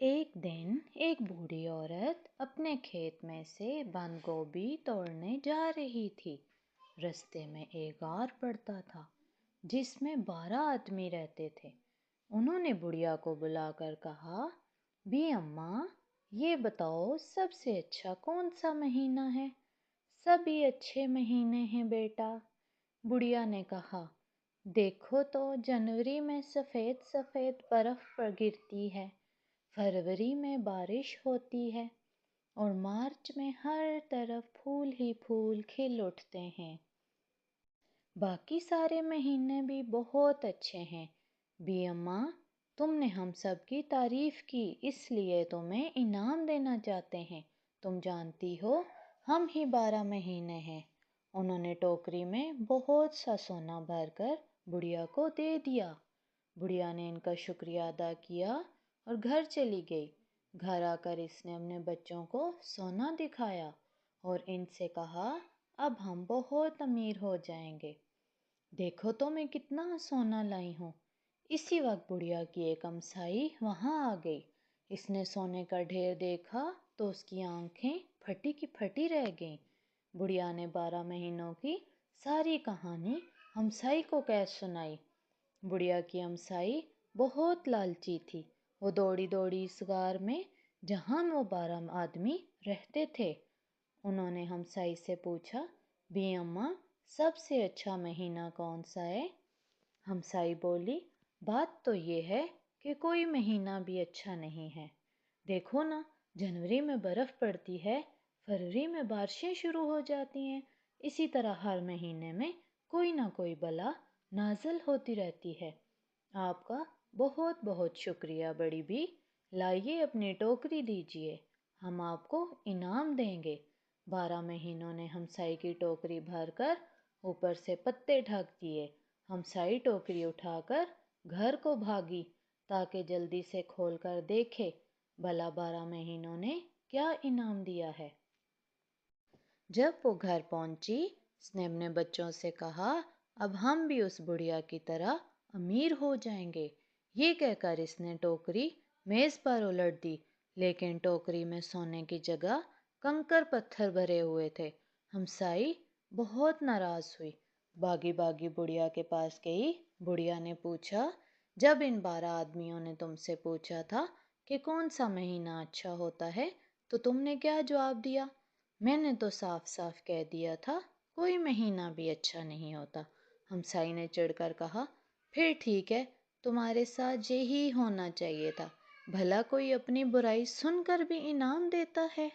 ایک دن ایک بوڑھی عورت اپنے کھیت میں سے بند گوبھی توڑنے جا رہی تھی۔ رستے میں ایک غار پڑتا تھا جس میں 12 آدمی رہتے تھے۔ انہوں نے بڑھیا کو بلا کر کہا، بی اماں، یہ بتاؤ سب سے اچھا کون سا مہینہ ہے؟ سبھی اچھے مہینے ہیں بیٹا، بڑھیا نے کہا۔ دیکھو تو جنوری میں سفید سفید برف گرتی ہے، فروری میں بارش ہوتی ہے اور مارچ میں ہر طرف پھول ہی پھول کھل اٹھتے ہیں۔ باقی سارے مہینے بھی بہت اچھے ہیں۔ بی اماں، تم نے ہم سب کی تعریف کی، اس لیے تمہیں انعام دینا چاہتے ہیں۔ تم جانتی ہو ہم ہی 12 مہینے ہیں۔ انہوں نے ٹوکری میں بہت سا سونا بھر کر بڑھیا کو دے دیا۔ بڑھیا نے ان کا شکریہ ادا کیا اور گھر چلی گئی۔ گھر آ کر اس نے اپنے بچوں کو سونا دکھایا اور ان سے کہا، اب ہم بہت امیر ہو جائیں گے۔ دیکھو تو میں کتنا سونا لائی ہوں۔ اسی وقت بڑھیا کی ایک ہمسائی وہاں آ گئی۔ اس نے سونے کا ڈھیر دیکھا تو اس کی آنکھیں پھٹی کی پھٹی رہ گئیں۔ بڑھیا نے 12 مہینوں کی ساری کہانی ہمسائی کو کہہ سنائی۔ بڑھیا کی ہمسائی بہت لالچی تھی۔ وہ دوڑی دوڑی اس غار میں جہاں وہ 12 آدمی رہتے تھے۔ انہوں نے ہمسائی سے پوچھا، بی اماں، سب سے اچھا مہینہ کون سا ہے؟ ہمسائی بولی، بات تو یہ ہے کہ کوئی مہینہ بھی اچھا نہیں ہے۔ دیکھو نا، جنوری میں برف پڑتی ہے، فروری میں بارشیں شروع ہو جاتی ہیں، اسی طرح ہر مہینے میں کوئی نہ کوئی بلا نازل ہوتی رہتی ہے۔ آپ کا بہت بہت شکریہ بڑی بی، لائیے اپنی ٹوکری دیجیے، ہم آپ کو انعام دیں گے۔ 12 مہینوں نے ہمسائی کی ٹوکری بھر کر اوپر سے پتے ڈھک دیے۔ ہمسائی ٹوکری اٹھا کر گھر کو بھاگی تاکہ جلدی سے کھول کر دیکھے بھلا 12 مہینوں نے کیا انعام دیا ہے۔ جب وہ گھر پہنچی، اس نے اپنے بچوں سے کہا، اب ہم بھی اس بڑھیا کی طرح امیر ہو جائیں گے۔ یہ کہہ کر اس نے ٹوکری میز پر الٹ دی، لیکن ٹوکری میں سونے کی جگہ کنکر پتھر بھرے ہوئے تھے۔ ہمسائی بہت ناراض ہوئی، بھاگی بھاگی بڑھیا کے پاس گئی۔ بڑھیا نے پوچھا، جب ان 12 آدمیوں نے تم سے پوچھا تھا کہ کون سا مہینہ اچھا ہوتا ہے تو تم نے کیا جواب دیا؟ میں نے تو صاف صاف کہہ دیا تھا کوئی مہینہ بھی اچھا نہیں ہوتا۔ ہمسائی نے چڑھ کر کہا، پھر ٹھیک ہے، تمہارے ساتھ یہی ہونا چاہیے تھا، بھلا کوئی اپنی برائی سن کر بھی انعام دیتا ہے۔